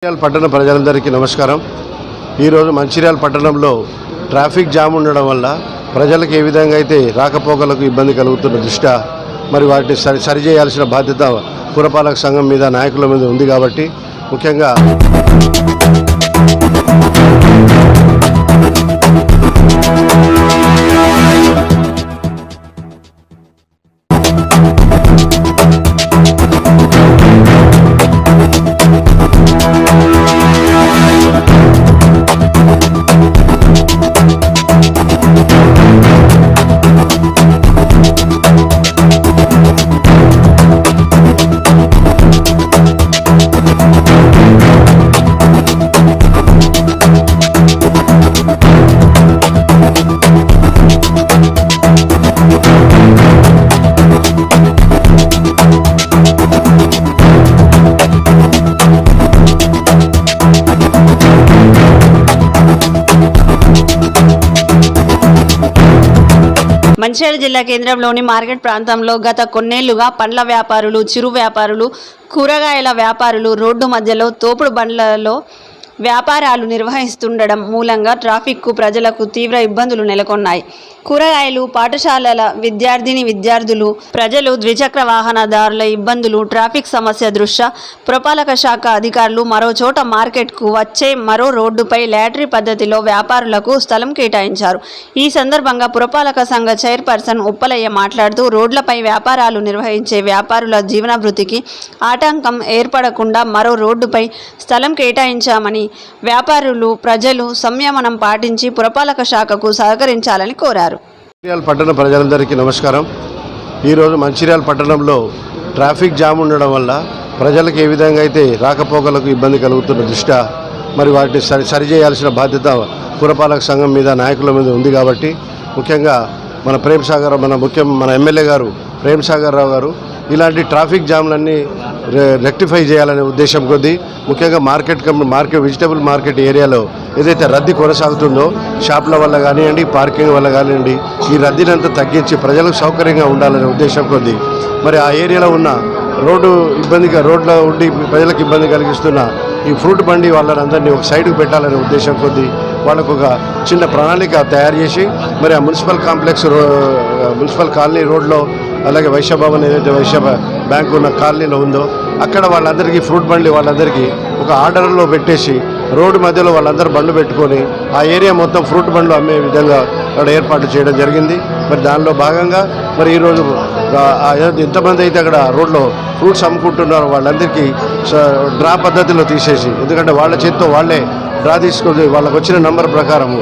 మంచిర్యాల పట్టణ ప్రజలందరికీ నమస్కారం. ఈరోజు మంచిర్యాల పట్టణంలో ట్రాఫిక్ జామ్ ఉండడం వల్ల ప్రజలకు ఏ విధంగా అయితే రాకపోకలకు ఇబ్బంది కలుగుతున్న దృష్ట్యా మరి వాటిని సరిచేయాల్సిన బాధ్యత పురపాలక సంఘం మీద నాయకుల మీద ఉంది. కాబట్టి ముఖ్యంగా మంచిర్యాల జిల్లా కేంద్రంలోని మార్కెట్ ప్రాంతంలో గత కొన్నేళ్లుగా పండ్ల వ్యాపారులు, చిరు వ్యాపారులు, కూరగాయల వ్యాపారులు రోడ్డు మధ్యలో తోపుడు బండ్లలో వ్యాపారాలు నిర్వహిస్తుండడం మూలంగా ట్రాఫిక్కు ప్రజలకు తీవ్ర ఇబ్బందులు నెలకొన్నాయి. కూరగాయలు, పాఠశాలల విద్యార్థులు, ప్రజలు, ద్విచక్ర వాహనదారుల ఇబ్బందులు, ట్రాఫిక్ సమస్య దృష్ట్యా పురపాలక శాఖ అధికారులు మరో చోట మార్కెట్కు వచ్చే మరో రోడ్డుపై లాటరీ పద్ధతిలో వ్యాపారులకు స్థలం కేటాయించారు. ఈ సందర్భంగా పురపాలక సంఘ చైర్పర్సన్ ఉప్పలయ్య మాట్లాడుతూ రోడ్లపై వ్యాపారాలు నిర్వహించే వ్యాపారుల జీవనభృతికి ఆటంకం ఏర్పడకుండా మరో రోడ్డుపై స్థలం కేటాయించామని, వ్యాపారులు, ప్రజలు సంయమనం పాటించి పురపాలక శాఖకు సహకరించాలని కోరారు. మంచిర్యాల పట్టణ ప్రజలందరికీ నమస్కారం. ఈరోజు మంచిర్యాల పట్టణంలో ట్రాఫిక్ జామ్ ఉండడం వల్ల ప్రజలకు ఏ విధంగా అయితే రాకపోకలకు ఇబ్బంది కలుగుతున్న దృష్ట్యా మరి వాటిని సరిచేయాల్సిన బాధ్యత పురపాలక సంఘం మీద నాయకుల మీద ఉంది. కాబట్టి ముఖ్యంగా మన ఎమ్మెల్యే గారు ప్రేమ్ సాగర్ రావు గారు ఇలాంటి ట్రాఫిక్ జామ్లన్నీ రెక్టిఫై చేయాలనే ఉద్దేశం కొద్దీ ముఖ్యంగా వెజిటబుల్ మార్కెట్ ఏరియాలో ఏదైతే రద్దీ కొనసాగుతుందో షాపుల వల్ల కానివ్వండి, పార్కింగ్ వల్ల కానివ్వండి, ఈ రద్దీని అంతా తగ్గించి ప్రజలకు సౌకర్యంగా ఉండాలనే ఉద్దేశం కొద్దీ మరి ఆ ఏరియాలో ఉన్న రోడ్లో ఉండి ప్రజలకు ఇబ్బంది కలిగిస్తున్న ఈ ఫ్రూట్ బండి వాళ్ళందరినీ ఒక సైడ్కి పెట్టాలనే ఉద్దేశం కొద్దీ వాళ్ళకు ఒక చిన్న ప్రణాళిక తయారు చేసి మరి ఆ మున్సిపల్ కాలనీ రోడ్లో, అలాగే వైశ్య భవన్ ఏదైతే వైశ్య బ్యాంక్ ఉన్న కాలనీలో ఉందో అక్కడ వాళ్ళందరికీ ఫ్రూట్ బండి వాళ్ళందరికీ ఒక ఆర్డర్లో పెట్టేసి రోడ్డు మధ్యలో వాళ్ళందరూ బండ్లు పెట్టుకొని ఆ ఏరియా మొత్తం ఫ్రూట్ బండ్లు అమ్మే విధంగా అక్కడ ఏర్పాటు చేయడం జరిగింది. మరి దానిలో భాగంగా మరి ఈరోజు ఎంతమంది అయితే అక్కడ రోడ్లో ఫ్రూట్స్ అమ్ముకుంటున్నారో వాళ్ళందరికీ డ్రా పద్ధతిలో తీసేసి, ఎందుకంటే వాళ్ళ చేతితో వాళ్ళే డ్రా తీసుకొని వాళ్ళకు వచ్చిన నంబర్ ప్రకారము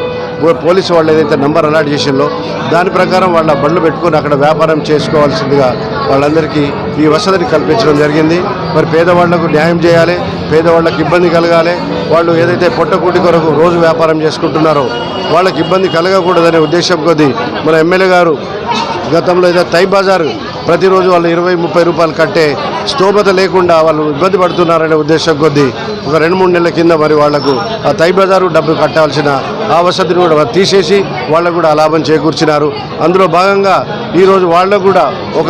పోలీసు వాళ్ళు ఏదైతే నంబర్ అలాట్ చేసిందో దాని ప్రకారం వాళ్ళ బండ్లు పెట్టుకొని అక్కడ వ్యాపారం చేసుకోవాల్సిందిగా వాళ్ళందరికీ ఈ వసతిని కల్పించడం జరిగింది. మరి పేదవాళ్లకు న్యాయం చేయాలి, పేదవాళ్ళకి ఇబ్బంది కలగాలి, వాళ్ళు ఏదైతే పొట్టకూటి కొరకు రోజు వ్యాపారం చేసుకుంటున్నారో వాళ్ళకి ఇబ్బంది కలగకూడదనే ఉద్దేశం కొద్దీ మన ఎమ్మెల్యే గారు గతంలో ఏదో తై బజార్ ప్రతిరోజు వాళ్ళు 20-30 రూపాయలు కట్టే స్తోమత లేకుండా వాళ్ళు ఇబ్బంది పడుతున్నారనే ఉద్దేశం కొద్దీ ఒక 2-3 నెలల కింద మరి వాళ్లకు ఆ తై బజారు డబ్బు కట్టాల్సిన ఆ వసతిని కూడా తీసేసి వాళ్ళకు కూడా లాభం చేకూర్చినారు. అందులో భాగంగా ఈరోజు వాళ్ళకు కూడా ఒక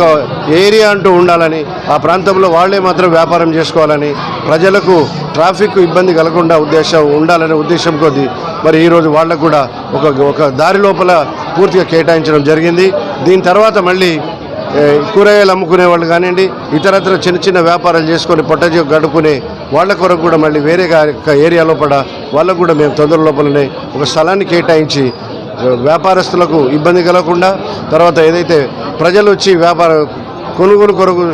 ఏరియా అంటూ ఉండాలని, ఆ ప్రాంతంలో వాళ్లే మాత్రం వ్యాపారం చేసుకోవాలని, ప్రజలకు ట్రాఫిక్ ఇబ్బంది కలగకుండా ఉండాలనే ఉద్దేశం కొద్దీ మరి ఈరోజు వాళ్ళకు కూడా ఒక దారి లోపల పూర్తిగా కేటాయించడం జరిగింది. దీని తర్వాత మళ్ళీ కూరగాయలు అమ్ముకునే వాళ్ళు కానివ్వండి, ఇతరత్ర చిన్న చిన్న వ్యాపారాలు చేసుకొని పొట్టజీ గడుపుకునే వాళ్ళ కొరకు కూడా మళ్ళీ వేరే ఏరియా లోపల వాళ్ళకు కూడా మేము తొందర లోపలనే ఒక స్థలాన్ని కేటాయించి వ్యాపారస్తులకు ఇబ్బంది కలగకుండా, తర్వాత ఏదైతే ప్రజలు వచ్చి కొనుగోలు కొరకు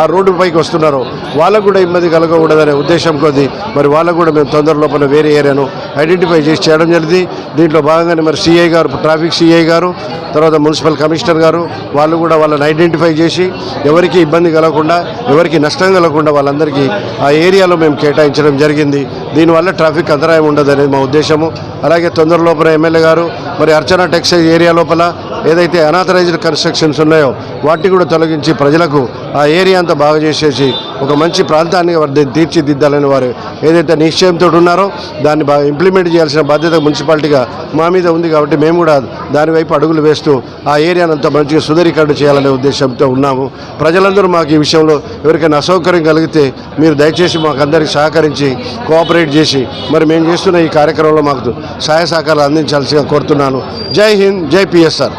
ఆ రోడ్డు పైకి వస్తున్నారో వాళ్ళకు కూడా ఇబ్బంది కలగకూడదనే ఉద్దేశం కొద్దీ మరి వాళ్ళకు కూడా మేము తొందర లోపల వేరే ఏరియాను ఐడెంటిఫై చేసి చేయడం జరిగింది. దీంట్లో భాగంగానే మరి సిఐ గారు, ట్రాఫిక్ సిఐ గారు, తర్వాత మున్సిపల్ కమిషనర్ గారు వాళ్ళు కూడా వాళ్ళని ఐడెంటిఫై చేసి ఎవరికి ఇబ్బంది కలగకుండా, ఎవరికి నష్టం కలగకుండా వాళ్ళందరికీ ఆ ఏరియాలో మేము కేటాయించడం జరిగింది. దీనివల్ల ట్రాఫిక్ అంతరాయం ఉండదనేది మా ఉద్దేశము. అలాగే తొందర లోపల ఎమ్మెల్యే గారు మరి అర్చన టెక్స్టైల్ ఏరియా లోపల ఏదైతే అనాథరైజ్డ్ కన్స్ట్రక్షన్స్ ఉన్నాయో వాటిని కూడా తొలగించి ప్రజలకు ఆ ఏరియా అంతా బాగా చేసేసి ఒక మంచి ప్రాంతాన్ని వారు తీర్చిదిద్దాలని వారు ఏదైతే నిశ్చయంతో ఉన్నారో దాన్ని ఇంప్లిమెంట్ చేయాల్సిన బాధ్యత మున్సిపాలిటీగా మా మీద ఉంది. కాబట్టి మేము కూడా దానివైపు అడుగులు వేస్తూ ఆ ఏరియాను అంతా మంచిగా సుందరీకరణ చేయాలనే ఉద్దేశంతో ఉన్నాము. ప్రజలందరూ మాకు ఈ విషయంలో ఎవరికైనా అసౌకర్యం కలిగితే మీరు దయచేసి మాకు అందరికీ సహకరించి కోఆపరేట్ చేసి మరి మేము చేస్తున్న ఈ కార్యక్రమంలో మాకు సహాయ సహకారాలు అందించాల్సిగా కోరుతున్నాను. జై హింద్, జై పిఎస్ఆర్.